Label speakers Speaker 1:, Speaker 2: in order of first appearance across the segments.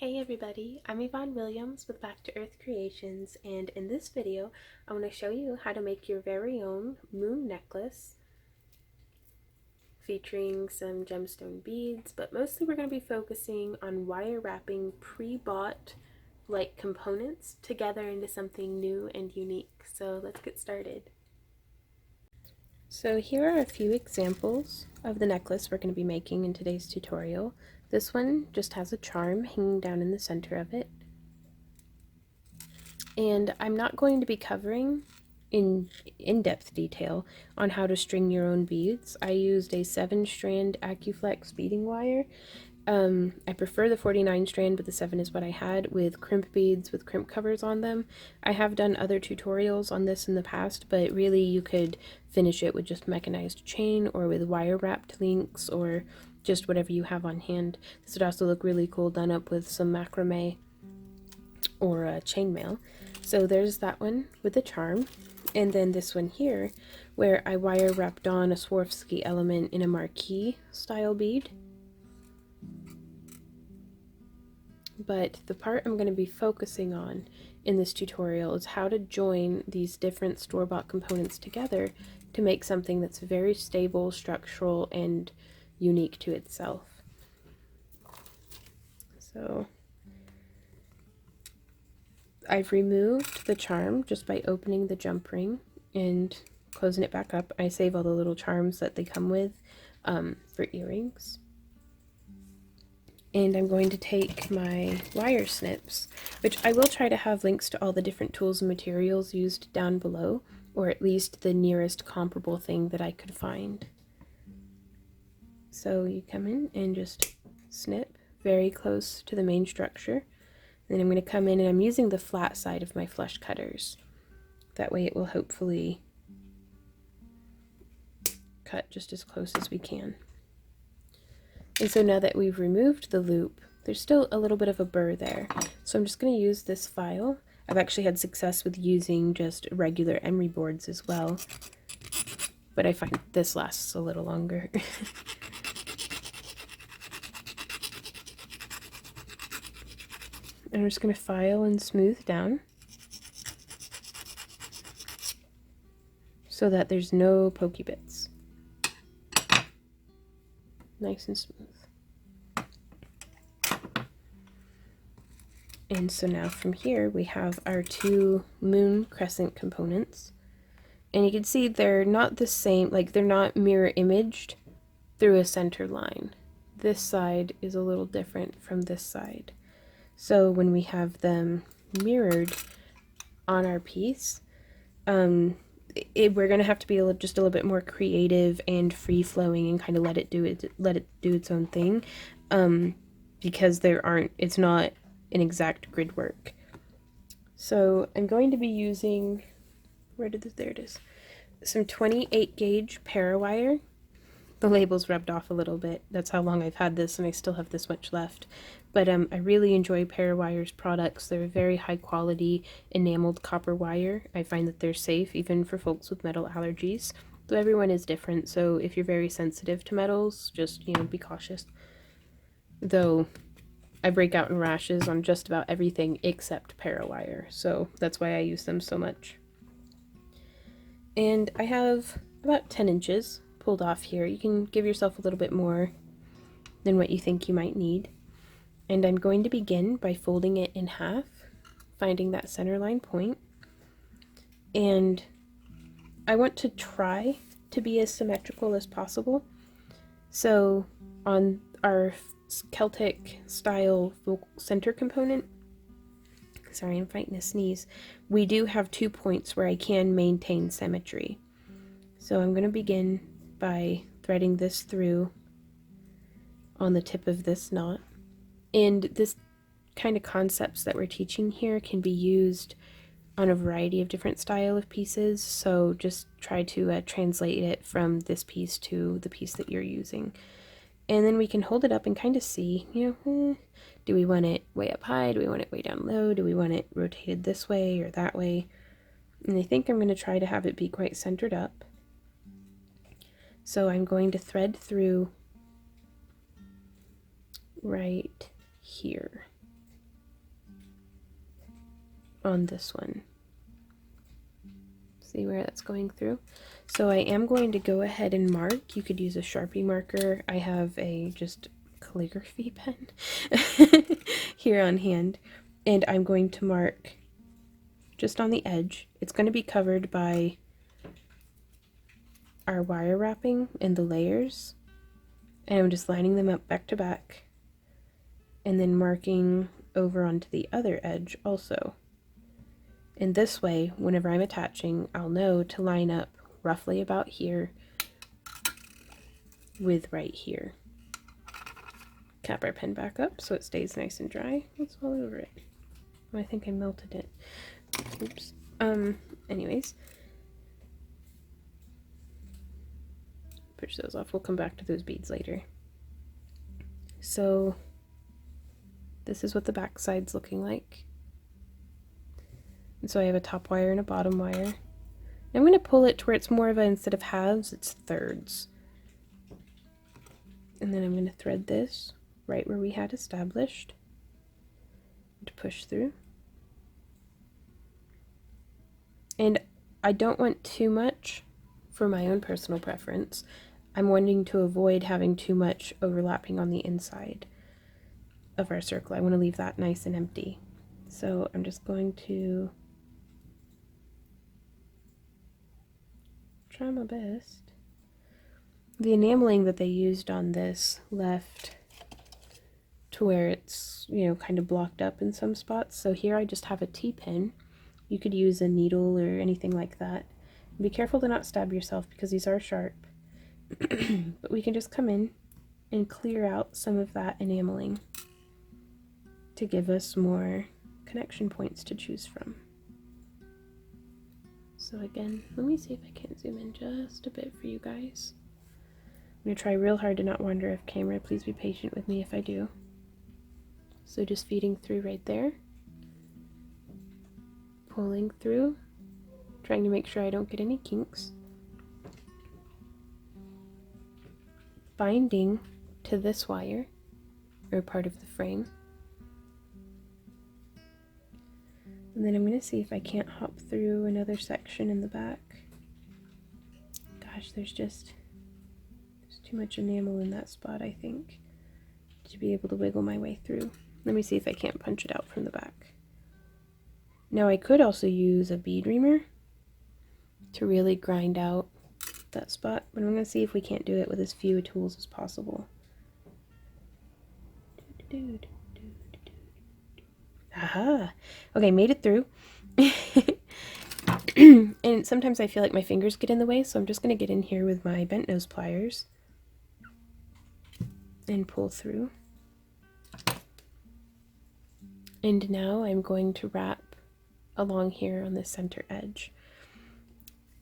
Speaker 1: Hey everybody, I'm Yvonne Williams with Back to Earth Creations, and in this video I want to show you how to make your very own moon necklace featuring some gemstone beads, but mostly we're going to be focusing on wire wrapping pre-bought like components together into something new and unique. So let's get started. So here are a few examples of the necklace we're going to be making in today's tutorial. This one just has a charm hanging down in the center of it. And I'm not going to be covering in in-depth detail on how to string your own beads. I used a 7-strand AccuFlex beading wire. I prefer the 49 strand, but the 7 is what I had, with crimp beads with crimp covers on them. I have done other tutorials on this in the past, but really you could finish it with just mechanized chain or with wire wrapped links or just whatever you have on hand. This would also look really cool done up with some macrame or chainmail. So there's that one with the charm, and then this one here where I wire wrapped on a Swarovski element in a marquee style bead. But the part I'm going to be focusing on in this tutorial is how to join these different store-bought components together to make something that's very stable, structural, and unique to itself. So I've removed the charm just by opening the jump ring and closing it back up. I save all the little charms that they come with for earrings. And I'm going to take my wire snips, which I will try to have links to all the different tools and materials used down below, or at least the nearest comparable thing that I could find. So you come in and just snip very close to the main structure. Then I'm going to come in and I'm using the flat side of my flush cutters. That way it will hopefully cut just as close as we can. And so now that we've removed the loop, there's still a little bit of a burr there. So I'm just going to use this file. I've actually had success with using just regular emery boards as well, but I find this lasts a little longer. And I'm just going to file and smooth down so that there's no pokey bits. Nice and smooth. And so now from here we have our two moon crescent components. And you can see they're not the same, like they're not mirror imaged through a center line. This side is a little different from this side. So when we have them mirrored on our piece, we're going to have to be just a little bit more creative and free-flowing and kind of let it do its own thing, because it's not an exact grid work. So I'm going to be using, there it is, some 28 gauge parawire. The label's rubbed off a little bit. That's how long I've had this, and I still have this much left. But I really enjoy Parawire's products. They're very high quality enameled copper wire. I find that they're safe even for folks with metal allergies. Though everyone is different, so if you're very sensitive to metals, just, be cautious. Though I break out in rashes on just about everything except Parawire, so that's why I use them so much. And I have about 10 inches pulled off here. You can give yourself a little bit more than what you think you might need. And I'm going to begin by folding it in half, finding that center line point. And I want to try to be as symmetrical as possible. So on our Celtic style center component, sorry, I'm fighting a sneeze, we do have 2 points where I can maintain symmetry. So I'm going to begin by threading this through on the tip of this knot. And this kind of concepts that we're teaching here can be used on a variety of different style of pieces, so just try to translate it from this piece to the piece that you're using. And then we can hold it up and kind of see, do we want it way up high? Do we want it way down low? Do we want it rotated this way or that way? And I think I'm going to try to have it be quite centered up. So I'm going to thread through right here. on this one. See where that's going through? So I am going to go ahead and mark. You could use a Sharpie marker. I have a just calligraphy pen here on hand, and I'm going to mark just on the edge. It's going to be covered by our wire wrapping and the layers, and I'm just lining them up back to back and then marking over onto the other edge also. And this way, whenever I'm attaching, I'll know to line up roughly about here with right here. Cap our pen back up so it stays nice and dry. It's all over it. Oh, I think I melted it. Oops. Anyways. Push those off. We'll come back to those beads later. So this is what the back side's looking like. And so I have a top wire and a bottom wire. I'm going to pull it to where it's more of a, instead of halves, it's thirds. And then I'm going to thread this right where we had established to push through. And I don't want too much for my own personal preference. I'm wanting to avoid having too much overlapping on the inside of our circle. I want to leave that nice and empty. So I'm just going to try my best. The enameling that they used on this left to where it's, you know, kind of blocked up in some spots. So here I just have a T-pin. You could use a needle or anything like that. Be careful to not stab yourself because these are sharp. But we can just come in and clear out some of that enameling to give us more connection points to choose from. So again, let me see if I can zoom in just a bit for you guys. I'm going to try real hard to not wander off camera. Please be patient with me if I do. So just feeding through right there. Pulling through. Trying to make sure I don't get any kinks. Binding to this wire, or part of the frame. And then I'm going to see if I can't hop through another section in the back. Gosh, there's too much enamel in that spot, I think, to be able to wiggle my way through. Let me see if I can't punch it out from the back. Now I could also use a bead reamer to really grind out that spot, but I'm going to see if we can't do it with as few tools as possible. Aha! Okay, made it through. And sometimes I feel like my fingers get in the way, so I'm just going to get in here with my bent nose pliers and pull through. And now I'm going to wrap along here on the center edge.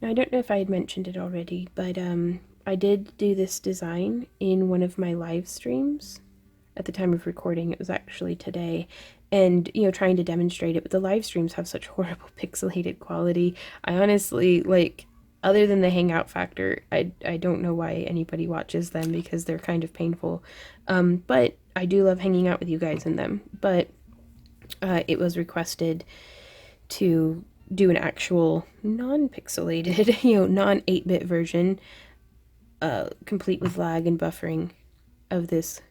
Speaker 1: Now, I don't know if I had mentioned it already, but I did do this design in one of my live streams. At the time of recording, it was actually today, and you know, trying to demonstrate it, but the live streams have such horrible pixelated quality. I honestly, like, other than the hangout factor, I don't know why anybody watches them because they're kind of painful. But I do love hanging out with you guys in them. But it was requested to do an actual non-pixelated, you know, non-8-bit version, complete with lag and buffering of this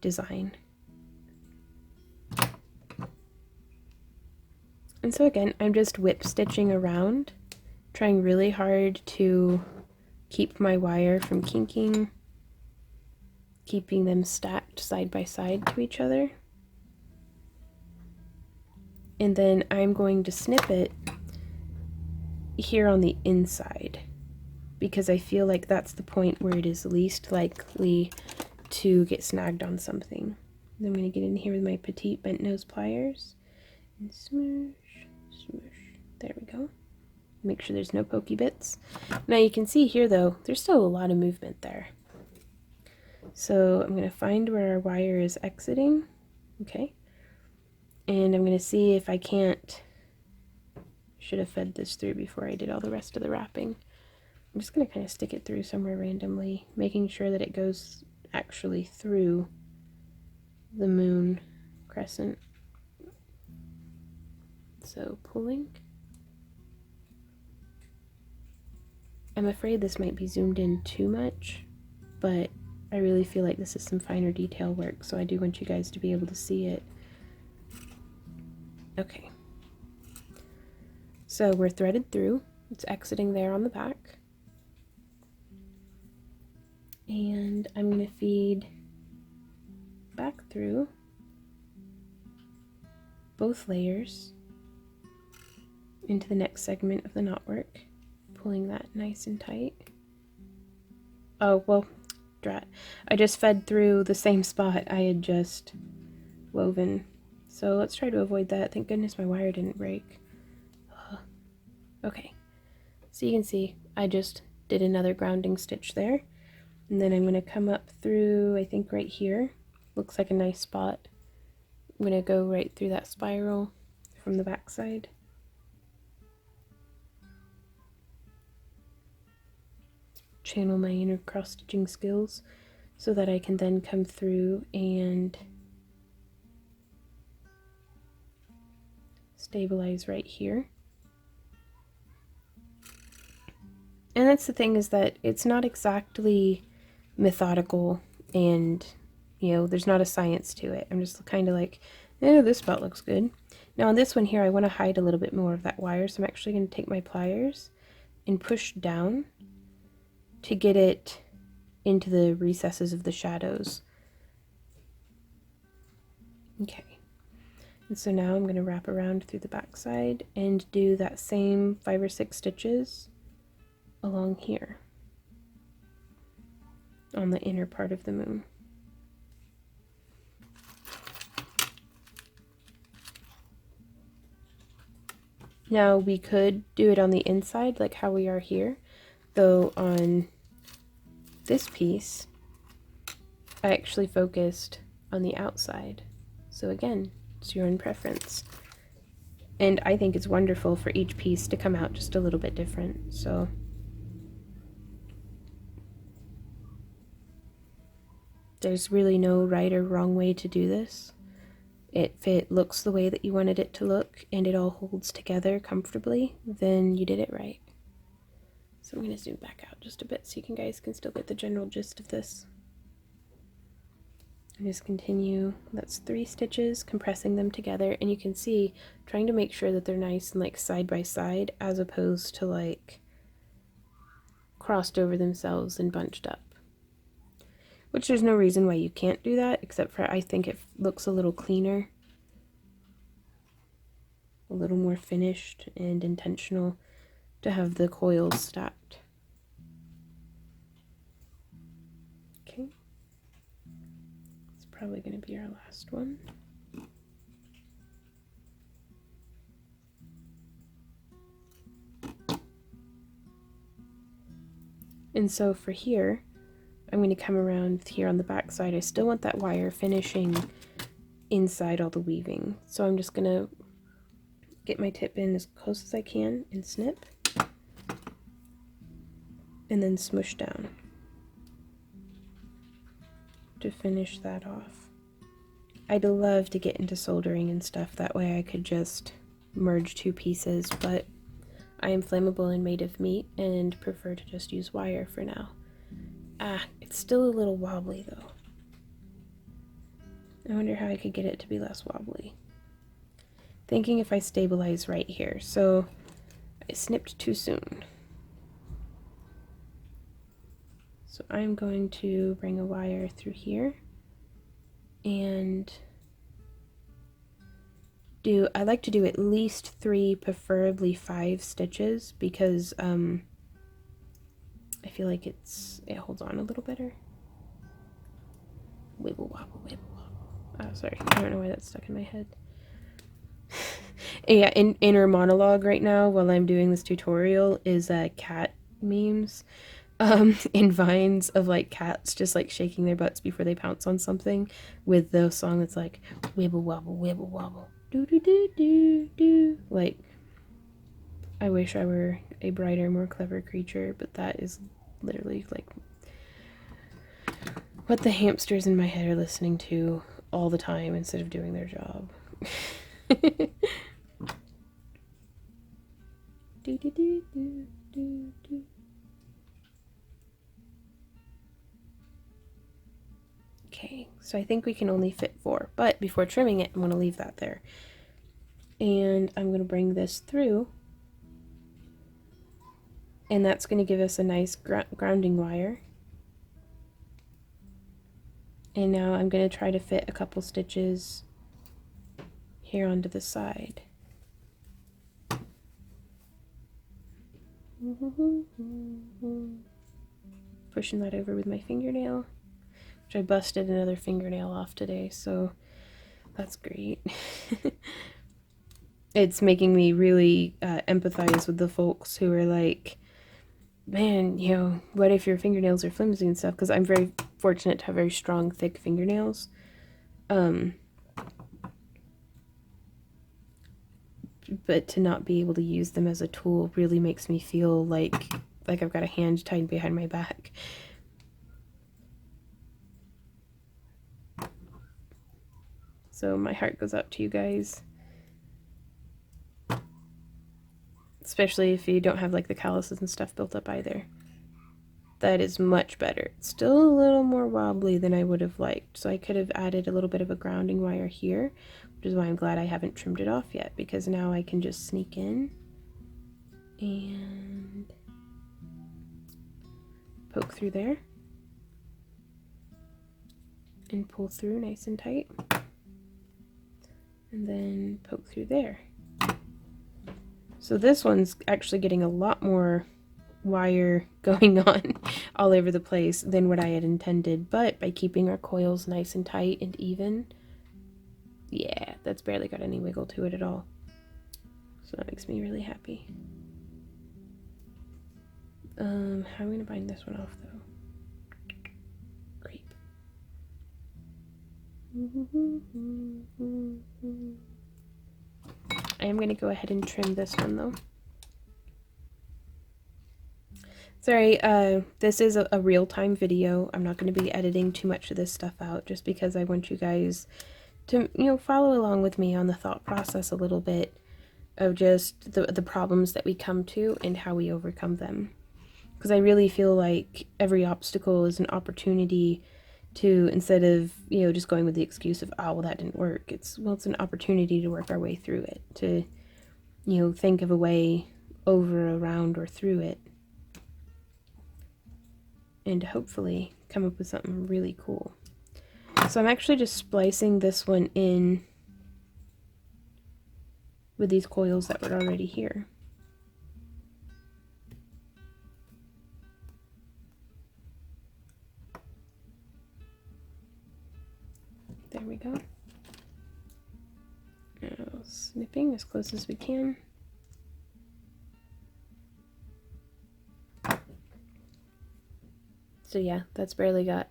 Speaker 1: design. And so again, I'm just whip stitching around, trying really hard to keep my wire from kinking, keeping them stacked side by side to each other. And then I'm going to snip it here on the inside because I feel like that's the point where it is least likely to get snagged on something. And I'm going to get in here with my petite bent nose pliers and smoosh, smoosh. There we go. Make sure there's no pokey bits. Now you can see here though, there's still a lot of movement there. So I'm going to find where our wire is exiting. Okay. And I'm going to see if I can't, should have fed this through before I did all the rest of the wrapping. I'm just going to kind of stick it through somewhere randomly, making sure that it goes actually through the moon crescent. So pulling. I'm afraid this might be zoomed in too much, but I really feel like this is some finer detail work, so I do want you guys to be able to see it. Okay. So we're threaded through. It's exiting there on the back. And I'm going to feed back through both layers into the next segment of the knotwork, pulling that nice and tight. Oh, well, drat. I just fed through the same spot I had just woven. So let's try to avoid that. Thank goodness my wire didn't break. Okay, so you can see I just did another grounding stitch there. And then I'm going to come up through, I think right here. Looks like a nice spot. I'm going to go right through that spiral from the back side. Channel my inner cross-stitching skills so that I can then come through and stabilize right here. And that's the thing, is that it's not exactly methodical, and you know, there's not a science to it. I'm just kind of like, this spot looks good. Now on this one here, I want to hide a little bit more of that wire, so I'm actually going to take my pliers and push down to get it into the recesses of the shadows. Okay, and so now I'm going to wrap around through the back side and do that same 5 or 6 stitches along here on the inner part of the moon. Now we could do it on the inside like how we are here, though on this piece I actually focused on the outside. So again, it's your own preference. And I think it's wonderful for each piece to come out just a little bit different. So there's really no right or wrong way to do this. If it looks the way that you wanted it to look and it all holds together comfortably, then you did it right. So I'm going to zoom back out just a bit so you guys can still get the general gist of this. And just continue, that's 3 stitches, compressing them together, and you can see, trying to make sure that they're nice and like side by side as opposed to like crossed over themselves and bunched up. Which there's no reason why you can't do that, except for I think it looks a little cleaner, a little more finished and intentional to have the coils stacked. Okay, it's probably going to be our last one. And so for here, I'm going to come around here on the back side. I still want that wire finishing inside all the weaving. So I'm just going to get my tip in as close as I can and snip. And then smush down to finish that off. I'd love to get into soldering and stuff. That way I could just merge 2 pieces, but I am flammable and made of meat and prefer to just use wire for now. It's still a little wobbly though. I wonder how I could get it to be less wobbly. Thinking if I stabilize right here. So I snipped too soon. So I'm going to bring a wire through here and I like to do at least 3, preferably 5 stitches, because I feel like it holds on a little better. Wibble wobble, wibble wobble. Oh, sorry, I don't know why that's stuck in my head. Yeah, inner monologue right now while I'm doing this tutorial is cat memes and vines of like cats just like shaking their butts before they pounce on something, with the song that's like wibble wobble, do do do do do. Like, I wish I were a brighter, more clever creature, but that is literally like what the hamsters in my head are listening to all the time instead of doing their job. Do, do, do, do, do, do. Okay, so I think we can only fit 4, but before trimming it, I'm going to leave that there. And I'm going to bring this through, and that's going to give us a nice grounding wire. And now I'm going to try to fit a couple stitches here onto the side. Pushing that over with my fingernail, which I busted another fingernail off today, so that's great. It's making me really empathize with the folks who are like, man, you know, what if your fingernails are flimsy and stuff? Because I'm very fortunate to have very strong, thick fingernails. But to not be able to use them as a tool really makes me feel like I've got a hand tied behind my back. So my heart goes out to you guys. Especially if you don't have like the calluses and stuff built up either. That is much better. It's still a little more wobbly than I would have liked. So I could have added a little bit of a grounding wire here, which is why I'm glad I haven't trimmed it off yet, because now I can just sneak in and poke through there and pull through nice and tight, and then poke through there. So this one's actually getting a lot more wire going on all over the place than what I had intended, but by keeping our coils nice and tight and even, yeah, that's barely got any wiggle to it at all. So that makes me really happy. How am I going to bind this one off though? Great. I am going to go ahead and trim this one though. Sorry, this is a real-time video. I'm not going to be editing too much of this stuff out just because I want you guys to, you know, follow along with me on the thought process a little bit of just the problems that we come to and how we overcome them. Because I really feel like every obstacle is an opportunity to, instead of, you know, just going with the excuse of, oh, well, that didn't work, it's an opportunity to work our way through it, to, you know, think of a way over, around, or through it, and to hopefully come up with something really cool. So I'm actually just splicing this one in with these coils that were already here. There we go. Now snipping as close as we can. So yeah, that's barely got,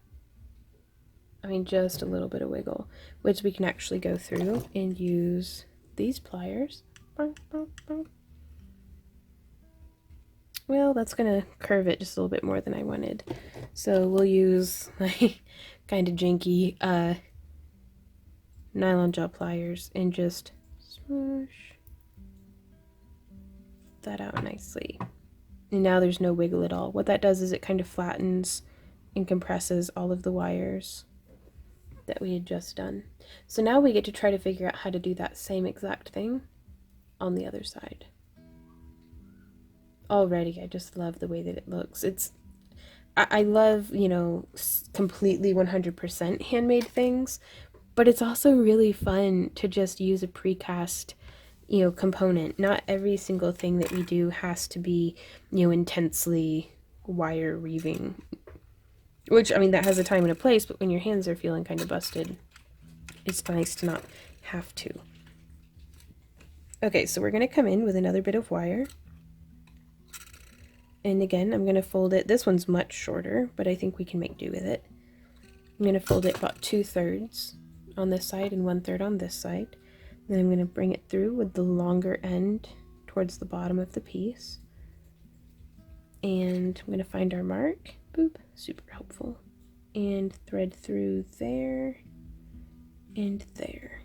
Speaker 1: I mean, just a little bit of wiggle, which we can actually go through and use these pliers. Well, that's gonna curve it just a little bit more than I wanted. So we'll use my kind of janky nylon gel pliers and just swoosh that out nicely. And now there's no wiggle at all. What that does is it kind of flattens and compresses all of the wires that we had just done. So now we get to try to figure out how to do that same exact thing on the other side. Already, I just love the way that it looks. I love, you know, completely 100% handmade things, but it's also really fun to just use a precast, you know, component. Not every single thing that we do has to be, you know, intensely wire weaving, which, I mean, that has a time and a place, but when your hands are feeling kind of busted, it's nice to not have to. Okay, so we're going to come in with another bit of wire. And again, I'm going to fold it. This one's much shorter, but I think we can make do with it. I'm going to fold it about 2/3 on this side and 1/3 on this side. Then I'm going to bring it through with the longer end towards the bottom of the piece. And I'm going to find our mark. Boop, super helpful. And thread through there and there.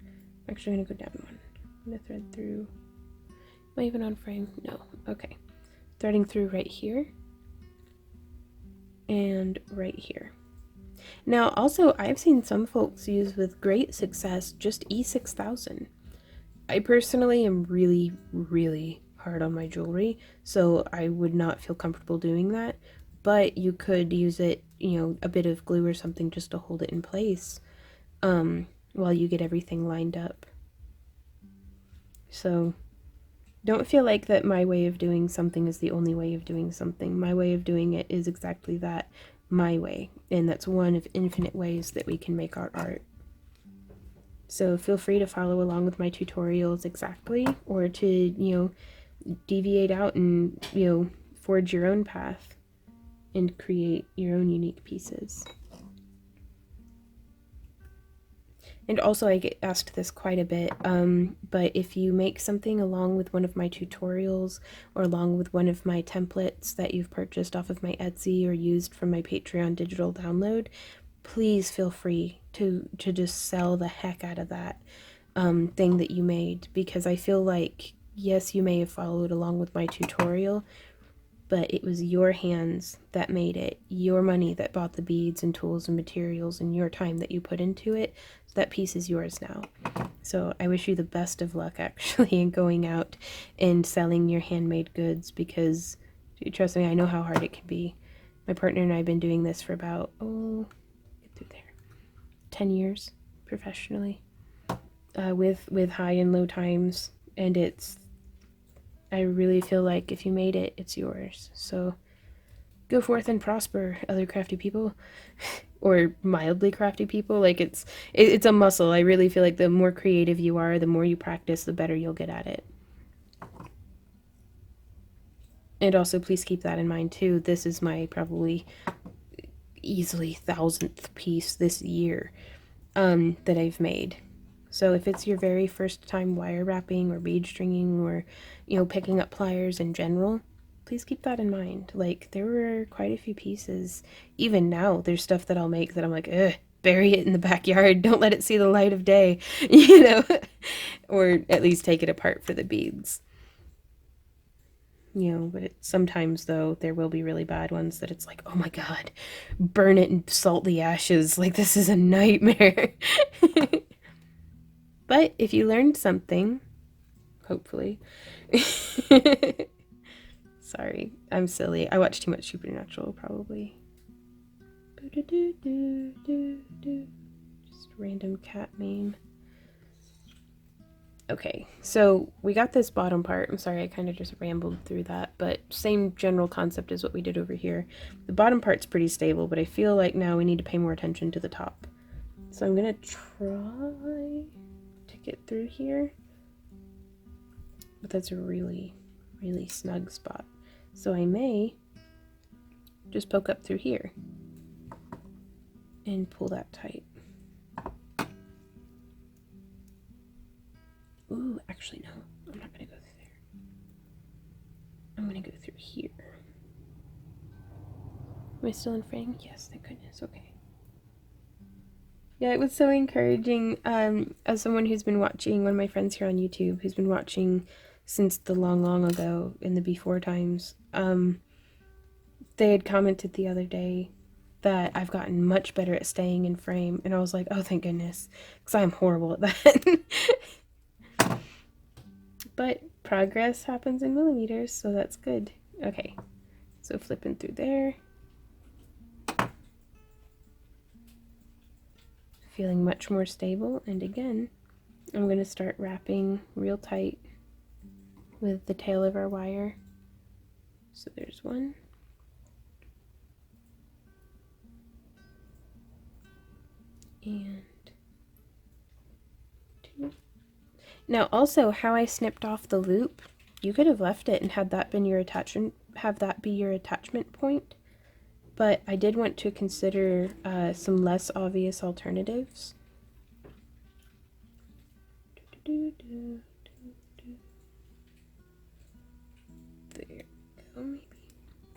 Speaker 1: I'm actually going to go down one. I'm going to thread through Am I even on frame? No. Okay. Threading through right here and right here. Now, also, I've seen some folks use with great success just E6000. I personally am really, really hard on my jewelry, so I would not feel comfortable doing that. But you could use it, you know, a bit of glue or something just to hold it in place while you get everything lined up. So don't feel like that my way of doing something is the only way of doing something. My way of doing it is exactly that, my way. And that's one of infinite ways that we can make our art. So feel free to follow along with my tutorials exactly, or to, you know, deviate out and, you know, forge your own path and create your own unique pieces. And also, I get asked this quite a bit, but if you make something along with one of my tutorials or along with one of my templates that you've purchased off of my Etsy or used from my Patreon digital download, please feel free to just sell the heck out of that thing that you made, because I feel like, yes, you may have followed along with my tutorial, but it was your hands that made it, your money that bought the beads and tools and materials, and your time that you put into it. So that piece is yours now. So I wish you the best of luck actually in going out and selling your handmade goods, because trust me, I know how hard it can be. My partner and I have been doing this for about, get through there, 10 years professionally, with high and low times, and I really feel like if you made it, it's yours. So go forth and prosper, other crafty people, or mildly crafty people. Like it's a muscle. I really feel like the more creative you are, the more you practice, the better you'll get at it. And also, please keep that in mind too. This is my probably easily 1000th piece this year that I've made. So if it's your very first time wire wrapping or bead stringing, or, you know, picking up pliers in general, please keep that in mind. Like, there were quite a few pieces. Even now, there's stuff that I'll make that I'm like, ugh, bury it in the backyard. Don't let it see the light of day, you know, or at least take it apart for the beads. You know, but sometimes, though, there will be really bad ones that it's like, oh my god, burn it and salt the ashes. Like, this is a nightmare. But if you learned something, hopefully. Sorry, I'm silly. I watch too much Supernatural, probably. Just random cat meme. Okay, so we got this bottom part. I'm sorry, I kind of just rambled through that, but same general concept as what we did over here. The bottom part's pretty stable, but I feel like now we need to pay more attention to the top. So I'm gonna try to get through here, but that's a really, really snug spot. So I may just poke up through here and pull that tight. Ooh, actually no, I'm not gonna go through there. I'm gonna go through here. Am I still in frame? Yes, thank goodness. Okay. Yeah, it was so encouraging. As someone who's been watching, one of my friends here on YouTube, who's been watching since the long, long ago in the before times, they had commented the other day that I've gotten much better at staying in frame, and I was like, oh, thank goodness, because I'm horrible at that. But progress happens in millimeters, so that's good. Okay, so flipping through there. Feeling much more stable, and again, I'm going to start wrapping real tight with the tail of our wire. So there's one. And two. Now also, how I snipped off the loop, you could have left it and had that been your attachment, have that be your attachment point, but I did want to consider some less obvious alternatives. There we go, maybe.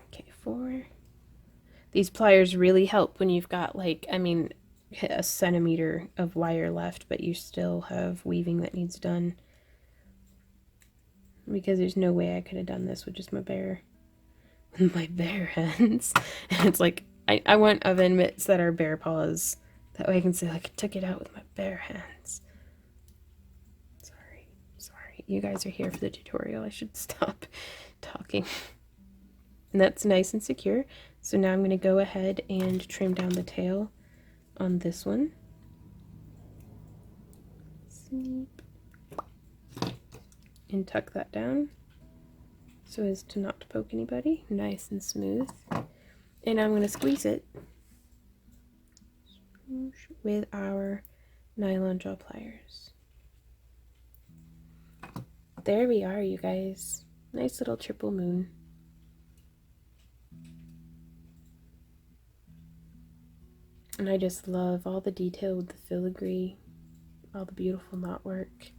Speaker 1: Okay, 4. These pliers really help when you've got, like, I mean, a centimeter of wire left, but you still have weaving that needs done. because there's no way I could have done this with just my bare hands. And it's like, I want oven mitts that are bare paws. That way I can say, like, I took it out with my bare hands. Sorry. You guys are here for the tutorial. I should stop talking. And that's nice and secure. So now I'm going to go ahead and trim down the tail on this one. Snip. And tuck that down so as to not poke anybody. Nice and smooth. And I'm going to squeeze it with our nylon jaw pliers. There we are, you guys. Nice little triple moon. And I just love all the detail with the filigree, all the beautiful knot work.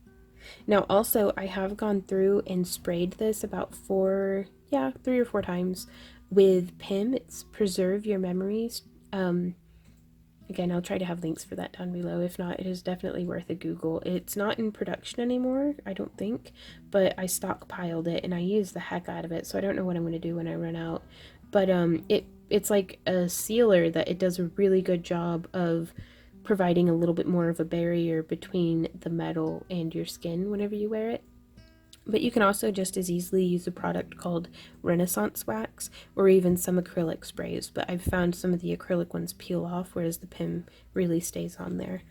Speaker 1: Now also, I have gone through and sprayed this about 3 or 4 times with PIM. It's Preserve Your Memories. Again, I'll try to have links for that down below. If not, it is definitely worth a Google. It's not in production anymore, I don't think, but I stockpiled it and I used the heck out of it, so I don't know what I'm going to do when I run out. But it's like a sealer that it does a really good job of providing a little bit more of a barrier between the metal and your skin whenever you wear it. But you can also just as easily use a product called Renaissance Wax or even some acrylic sprays, but I've found some of the acrylic ones peel off, whereas the PIM really stays on there.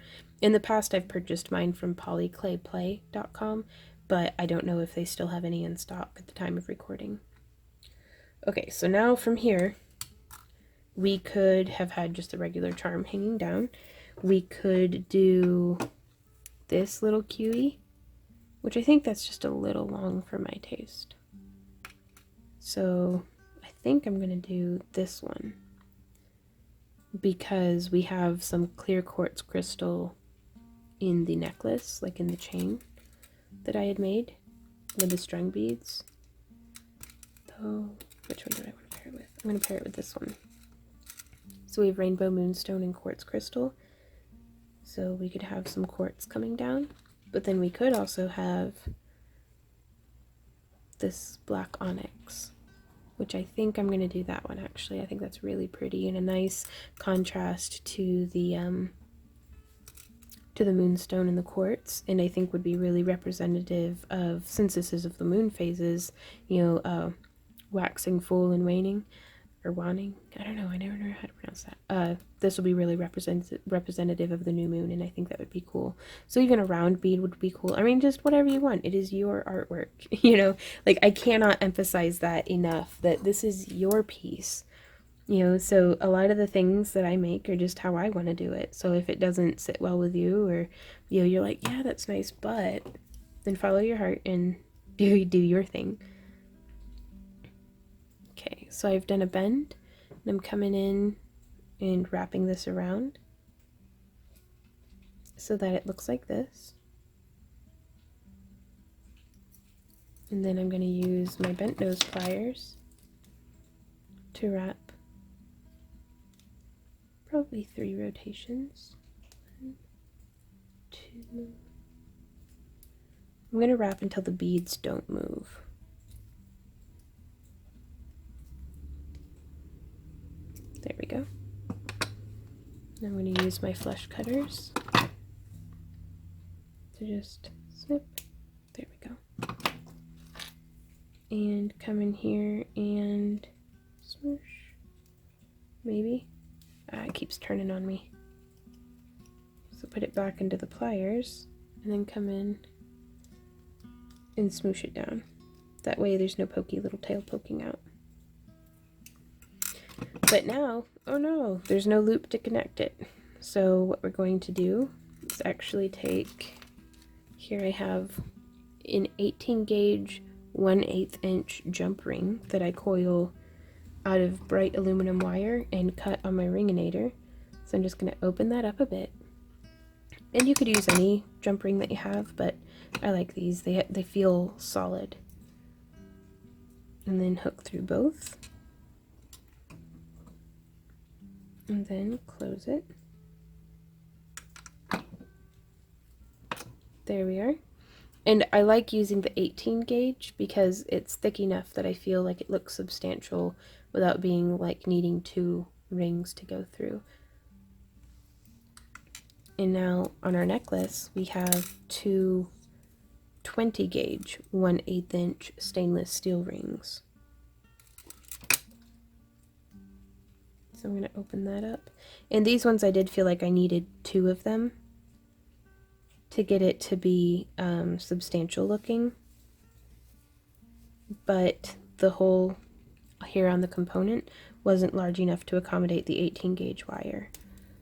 Speaker 1: In the past, I've purchased mine from polyclayplay.com, but I don't know if they still have any in stock at the time of recording. Okay, so now from here, we could have had just a regular charm hanging down. We could do this little cutie, which I think that's just a little long for my taste. So I think I'm going to do this one because we have some clear quartz crystal in the necklace, like in the chain that I had made with the strung beads. So which one do I want to pair it with? I'm going to pair it with this one. So we have rainbow moonstone and quartz crystal. So we could have some quartz coming down. But then we could also have this black onyx, which I think I'm going to do that one actually. I think that's really pretty and a nice contrast to the moonstone and the quartz, and I think would be really representative of, since this is of the moon phases, you know, waxing full and waning. Or waning. I don't know. I never know how to pronounce that. This will be really representative of the new moon, and I think that would be cool. So even a round bead would be cool. I mean, just whatever you want. It is your artwork, you know? Like, I cannot emphasize that enough, that this is your piece, you know? So a lot of the things that I make are just how I want to do it. So if it doesn't sit well with you, or, you know, you're like, yeah, that's nice, but then follow your heart and do your thing. Okay, so I've done a bend, and I'm coming in and wrapping this around so that it looks like this. And then I'm going to use my bent nose pliers to wrap probably 3 rotations. 1, 2. I'm going to wrap until the beads don't move. There we go. Now I'm going to use my flush cutters to just snip. There we go. And come in here and smoosh. Maybe. It keeps turning on me. So put it back into the pliers and then come in and smoosh it down. That way there's no pokey little tail poking out. But now, oh no, there's no loop to connect it. So what we're going to do is actually take, here I have an 18 gauge 1/8 inch jump ring that I coil out of bright aluminum wire and cut on my ringinator. So I'm just going to open that up a bit. And you could use any jump ring that you have, but I like these. They feel solid. And then hook through both. And then close it. There we are. And I like using the 18 gauge because it's thick enough that I feel like it looks substantial without being like needing 2 rings to go through. And now on our necklace we have 2 20 gauge 1/8 inch stainless steel rings. So I'm going to open that up. And these ones I did feel like I needed 2 of them to get it to be substantial looking. But the hole here on the component wasn't large enough to accommodate the 18 gauge wire.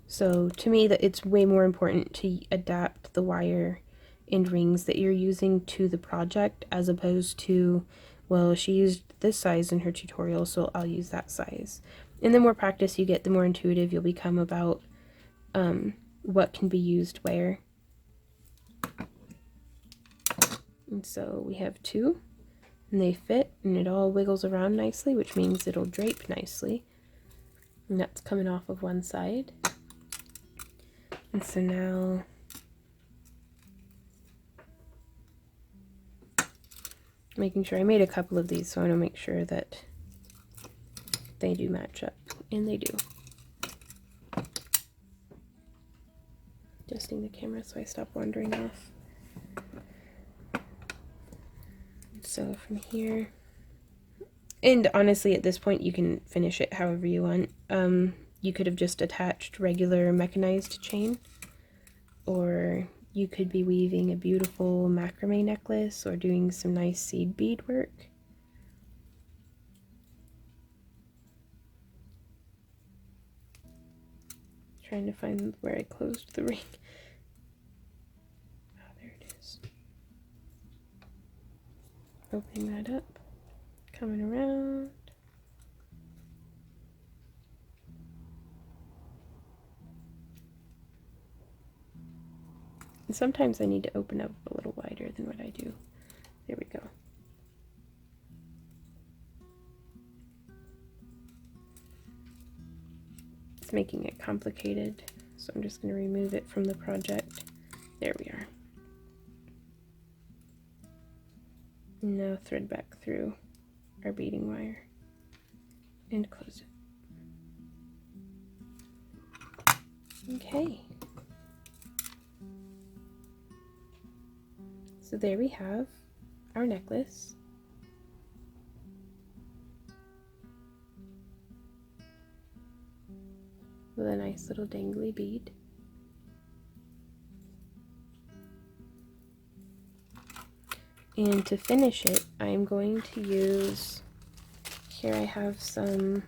Speaker 1: So to me that it's way more important to adapt the wire and rings that you're using to the project as opposed to, well, she used this size in her tutorial, so I'll use that size. And the more practice you get, the more intuitive you'll become about what can be used where. And so we have 2, and they fit, and it all wiggles around nicely, which means it'll drape nicely. And that's coming off of one side. And so now making sure I made a couple of these, so I want to make sure that they do match up, and they do. Adjusting the camera so I stop wandering off. So from here, and honestly at this point you can finish it however you want. You could have just attached regular mechanized chain, or you could be weaving a beautiful macrame necklace or doing some nice seed bead work. Trying to find where I closed the ring. Oh, there it is. Opening that up, coming around. And sometimes I need to open up a little wider than what I do. There we go. It's making it complicated, so I'm just going to remove it from the project. There we are. Now thread back through our beading wire and close it. Okay. So there we have our necklace. With a nice little dangly bead. And to finish it, I'm going to use, here I have some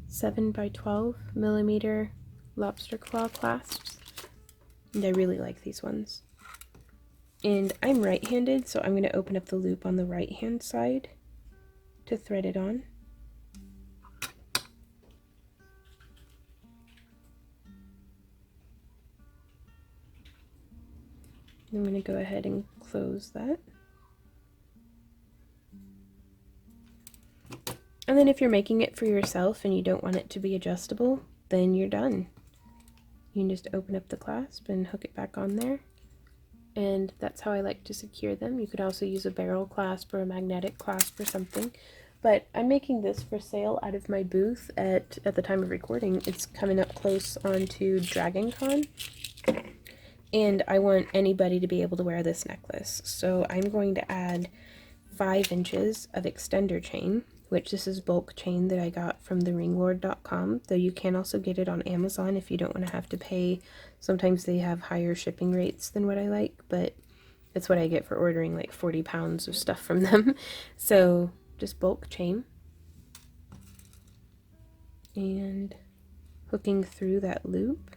Speaker 1: 7 by 12 millimeter lobster claw clasps. And I really like these ones. And I'm right-handed, so I'm going to open up the loop on the right-hand side to thread it on. I'm going to go ahead and close that. And then if you're making it for yourself and you don't want it to be adjustable, then you're done. You can just open up the clasp and hook it back on there. And that's how I like to secure them. You could also use a barrel clasp or a magnetic clasp or something. But I'm making this for sale out of my booth at the time of recording. It's coming up close onto Dragon Con. And I want anybody to be able to wear this necklace. So I'm going to add 5 inches of extender chain, which this is bulk chain that I got from theringlord.com, though you can also get it on Amazon if you don't want to have to pay. Sometimes they have higher shipping rates than what I like, but it's what I get for ordering like 40 pounds of stuff from them. So just bulk chain. And hooking through that loop.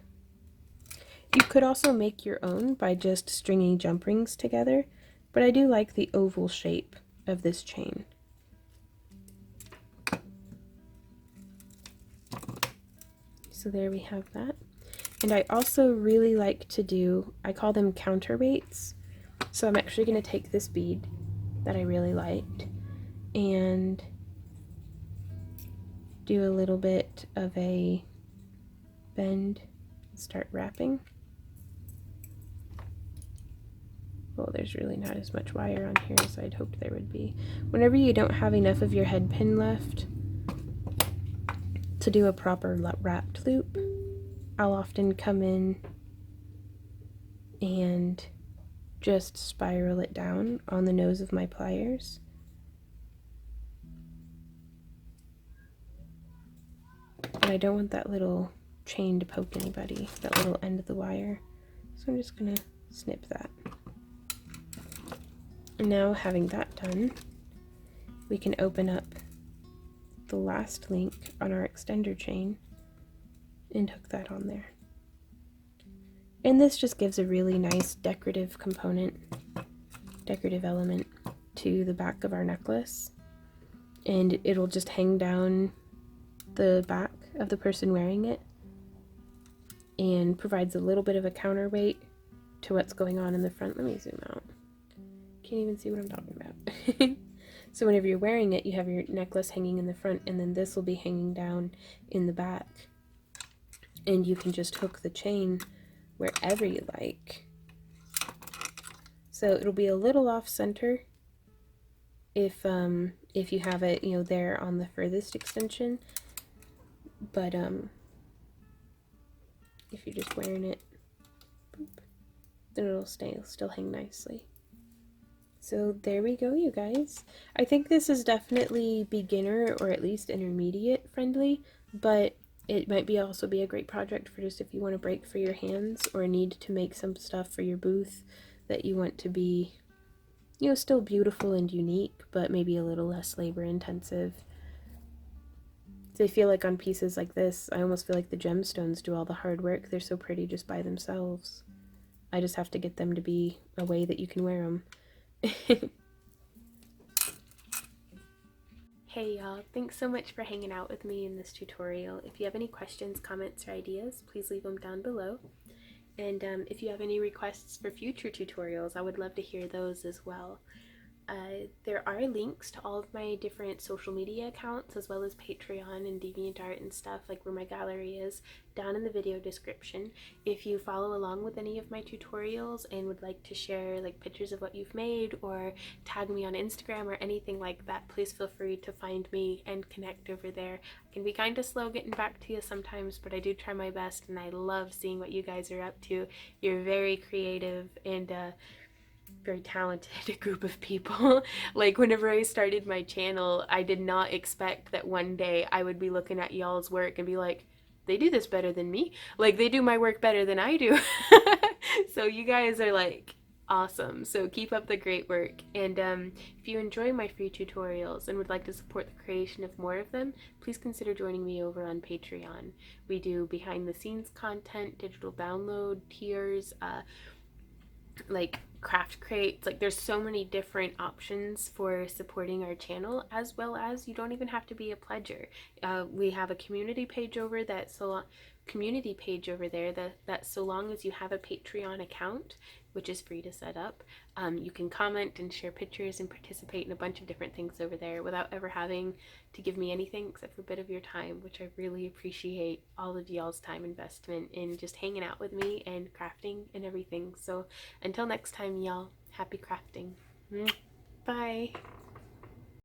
Speaker 1: You could also make your own by just stringing jump rings together, but I do like the oval shape of this chain. So there we have that. And I also really like to do, I call them counterweights. So I'm actually going to take this bead that I really liked and do a little bit of a bend, start wrapping. well, there's really not as much wire on here as I'd hoped there would be. Whenever you don't have enough of your head pin left to do a proper wrapped loop, I'll often come in and just spiral it down on the nose of my pliers. But I don't want that little chain to poke anybody, that little end of the wire. So I'm just gonna snip that. And now, having that done, we can open up the last link on our extender chain and hook that on there. And this just gives a really nice decorative element to the back of our necklace. And it'll just hang down the back of the person wearing it and provides a little bit of a counterweight to what's going on in the front. Let me zoom out. Can't even see what I'm talking about. So whenever you're wearing it, you have your necklace hanging in the front, and then this will be hanging down in the back. And you can just hook the chain wherever you like. So it'll be a little off center if you have it, you know, there on the furthest extension. But if you're just wearing it, boop, then it'll still hang nicely. So there we go, you guys. I think this is definitely beginner or at least intermediate friendly, but it might also be a great project for just if you want to break for your hands or need to make some stuff for your booth that you want to be, you know, still beautiful and unique, but maybe a little less labor intensive. So I feel like on pieces like this, I almost feel like the gemstones do all the hard work. They're so pretty just by themselves. I just have to get them to be a way that you can wear them. Hey y'all, thanks so much for hanging out with me in this tutorial. If you have any questions, comments, or ideas, please leave them down below. And if you have any requests for future tutorials, I would love to hear those as well. There are links to all of my different social media accounts, as well as Patreon and DeviantArt and stuff, like where my gallery is, down in the video description. If you follow along with any of my tutorials and would like to share like pictures of what you've made or tag me on Instagram or anything like that, please feel free to find me and connect over there. I can be kind of slow getting back to you sometimes, but I do try my best, and I love seeing what you guys are up to. You're very creative and very talented group of people. Like whenever I started my channel, I did not expect that one day I would be looking at y'all's work and be like, they do this better than me. Like they do my work better than I do. So you guys are like awesome. So keep up the great work. And if you enjoy my free tutorials and would like to support the creation of more of them, please consider joining me over on Patreon. We do behind the scenes content, digital download tiers, like craft crates. Like there's so many different options for supporting our channel, as well as you don't even have to be a pledger. We have a community page over that, so so long as you have a Patreon account, which is free to set up, you can comment and share pictures and participate in a bunch of different things over there without ever having to give me anything except for a bit of your time, which I really appreciate all of y'all's time investment in just hanging out with me and crafting and everything. So until next time, y'all, happy crafting. Bye.